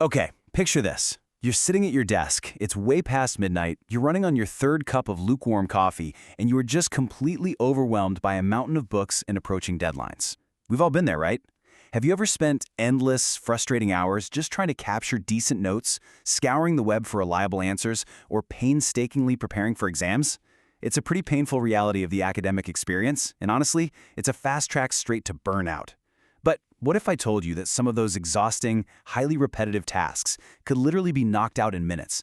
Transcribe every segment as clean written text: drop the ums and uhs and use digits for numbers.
Okay, picture this. You're sitting at your desk, it's way past midnight, you're running on your third cup of lukewarm coffee, and you are just completely overwhelmed by a mountain of books and approaching deadlines. We've all been there, right? Have you ever spent endless, frustrating hours just trying to capture decent notes, scouring the web for reliable answers, or painstakingly preparing for exams? It's a pretty painful reality of the academic experience, and honestly, it's a fast track straight to burnout. But what if I told you that some of those exhausting, highly repetitive tasks could literally be knocked out in minutes?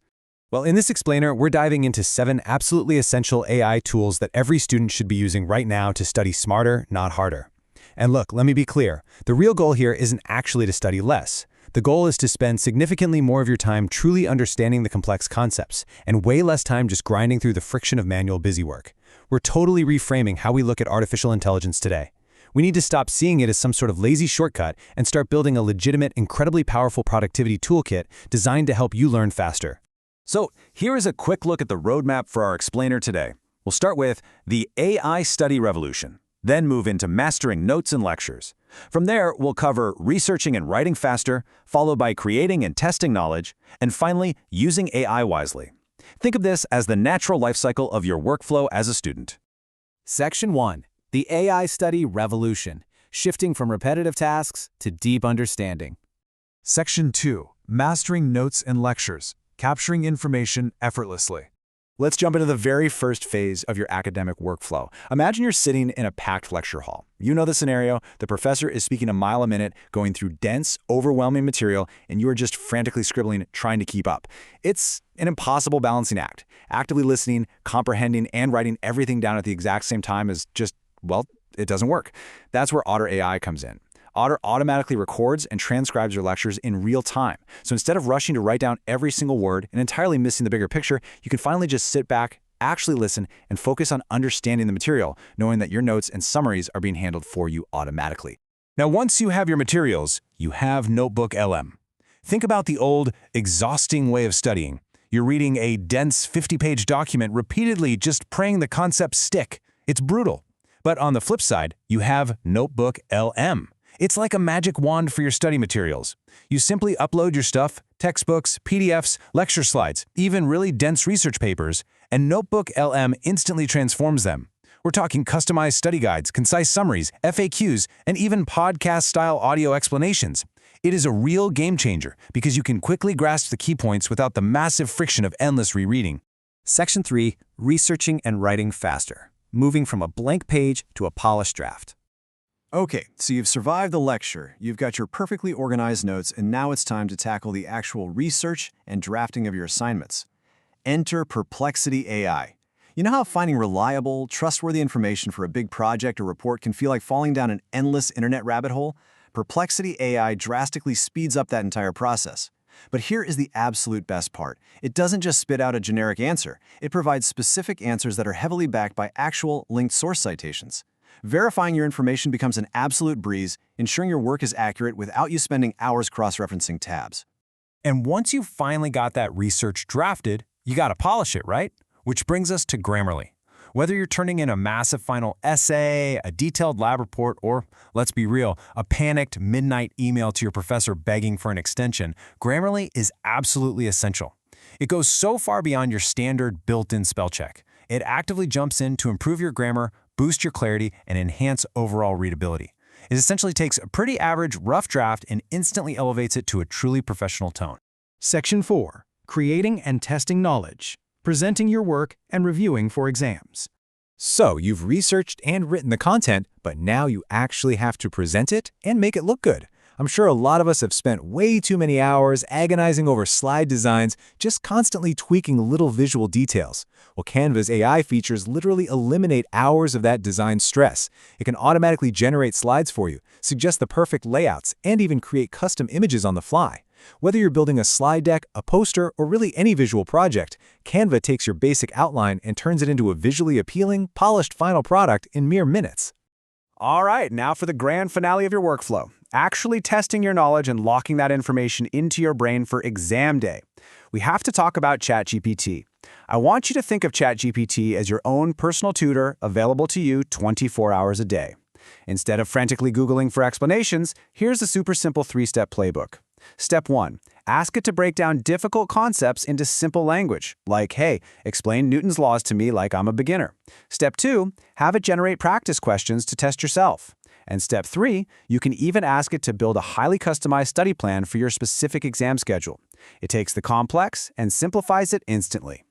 Well, in this explainer, we're diving into 7 absolutely essential AI tools that every student should be using right now to study smarter, not harder. And look, let me be clear, the real goal here isn't actually to study less. The goal is to spend significantly more of your time truly understanding the complex concepts, and way less time just grinding through the friction of manual busywork. We're totally reframing how we look at artificial intelligence today. We need to stop seeing it as some sort of lazy shortcut and start building a legitimate, incredibly powerful productivity toolkit designed to help you learn faster. So here is a quick look at the roadmap for our explainer today. We'll start with the AI study revolution, then move into mastering notes and lectures. From there, we'll cover researching and writing faster, followed by creating and testing knowledge, and finally, using AI wisely. Think of this as the natural life cycle of your workflow as a student. Section 1. The AI Study Revolution, shifting from repetitive tasks to deep understanding. Section 2. Mastering notes and lectures, capturing information effortlessly. Let's jump into the very first phase of your academic workflow. Imagine you're sitting in a packed lecture hall. You know the scenario. The professor is speaking a mile a minute, going through dense, overwhelming material, and you are just frantically scribbling, trying to keep up. It's an impossible balancing act. Actively listening, comprehending, and writing everything down at the exact same time is just, well, it doesn't work. That's where Otter.ai comes in. Otter automatically records and transcribes your lectures in real time. So instead of rushing to write down every single word and entirely missing the bigger picture, you can finally just sit back, actually listen, and focus on understanding the material, knowing that your notes and summaries are being handled for you automatically. Now, once you have your materials, you have NotebookLM. Think about the old, exhausting way of studying. You're reading a dense 50-page document repeatedly, just praying the concepts stick. It's brutal. But on the flip side, you have NotebookLM. It's like a magic wand for your study materials. You simply upload your stuff, textbooks, PDFs, lecture slides, even really dense research papers, and NotebookLM instantly transforms them. We're talking customized study guides, concise summaries, FAQs, and even podcast-style audio explanations. It is a real game changer because you can quickly grasp the key points without the massive friction of endless rereading. Section 3. Researching and writing faster, moving from a blank page to a polished draft. Okay, so you've survived the lecture, you've got your perfectly organized notes, and now it's time to tackle the actual research and drafting of your assignments. Enter Perplexity AI. You know how finding reliable, trustworthy information for a big project or report can feel like falling down an endless internet rabbit hole? Perplexity AI drastically speeds up that entire process. But here is the absolute best part. It doesn't just spit out a generic answer. It provides specific answers that are heavily backed by actual linked source citations. Verifying your information becomes an absolute breeze, ensuring your work is accurate without you spending hours cross-referencing tabs. And once you finally got that research drafted, you gotta polish it, right? Which brings us to Grammarly. Whether you're turning in a massive final essay, a detailed lab report, or, let's be real, a panicked midnight email to your professor begging for an extension, Grammarly is absolutely essential. It goes so far beyond your standard built-in spell check. It actively jumps in to improve your grammar, boost your clarity, and enhance overall readability. It essentially takes a pretty average, rough draft and instantly elevates it to a truly professional tone. Section 4. Creating and testing knowledge, presenting your work and reviewing for exams. So you've researched and written the content, but now you actually have to present it and make it look good. I'm sure a lot of us have spent way too many hours agonizing over slide designs, just constantly tweaking little visual details. Well, Canva's AI features literally eliminate hours of that design stress. It can automatically generate slides for you, suggest the perfect layouts, and even create custom images on the fly. Whether you're building a slide deck, a poster, or really any visual project, Canva takes your basic outline and turns it into a visually appealing, polished final product in mere minutes. All right, now for the grand finale of your workflow. Actually testing your knowledge and locking that information into your brain for exam day. We have to talk about ChatGPT. I want you to think of ChatGPT as your own personal tutor available to you 24 hours a day. Instead of frantically Googling for explanations, here's a super simple 3-step playbook. Step 1. Ask it to break down difficult concepts into simple language, like, hey, explain Newton's laws to me like I'm a beginner. Step 2. Have it generate practice questions to test yourself. And step 3, you can even ask it to build a highly customized study plan for your specific exam schedule. It takes the complex and simplifies it instantly.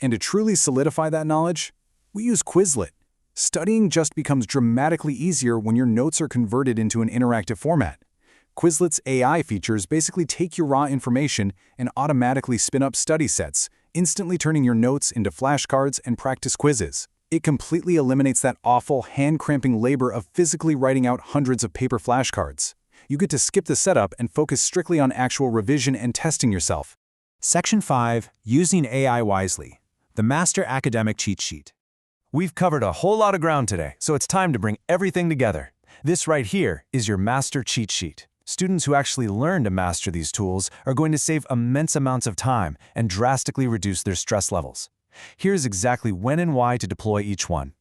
And to truly solidify that knowledge, we use Quizlet. Studying just becomes dramatically easier when your notes are converted into an interactive format. Quizlet's AI features basically take your raw information and automatically spin up study sets, instantly turning your notes into flashcards and practice quizzes. It completely eliminates that awful, hand-cramping labor of physically writing out hundreds of paper flashcards. You get to skip the setup and focus strictly on actual revision and testing yourself. Section 5. Using AI wisely. The Master Academic Cheat Sheet. We've covered a whole lot of ground today, so it's time to bring everything together. This right here is your Master Cheat Sheet. Students who actually learn to master these tools are going to save immense amounts of time and drastically reduce their stress levels. Here's exactly when and why to deploy each one.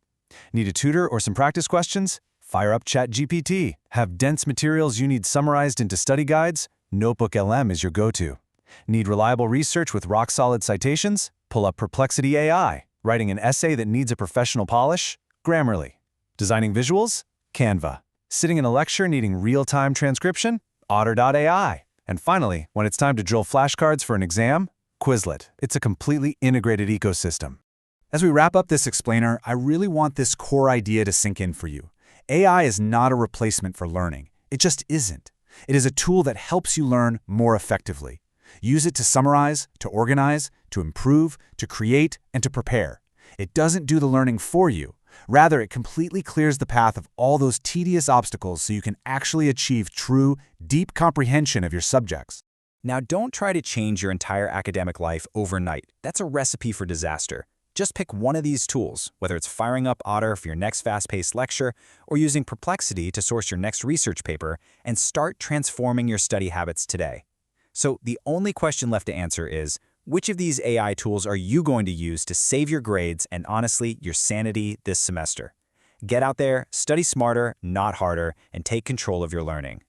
Need a tutor or some practice questions? Fire up ChatGPT. Have dense materials you need summarized into study guides? NotebookLM is your go-to. Need reliable research with rock-solid citations? Pull up Perplexity AI. Writing an essay that needs a professional polish? Grammarly. Designing visuals? Canva. Sitting in a lecture needing real-time transcription? Otter.ai. And finally, when it's time to drill flashcards for an exam? Quizlet. It's a completely integrated ecosystem. As we wrap up this explainer, I really want this core idea to sink in for you. AI is not a replacement for learning. It just isn't. It is a tool that helps you learn more effectively. Use it to summarize, to organize, to improve, to create, and to prepare. It doesn't do the learning for you. Rather, it completely clears the path of all those tedious obstacles so you can actually achieve true, deep comprehension of your subjects. Now, don't try to change your entire academic life overnight. That's a recipe for disaster. Just pick one of these tools, whether it's firing up Otter for your next fast-paced lecture or using Perplexity to source your next research paper, and start transforming your study habits today. So the only question left to answer is, which of these AI tools are you going to use to save your grades and, honestly, your sanity this semester? Get out there, study smarter, not harder, and take control of your learning.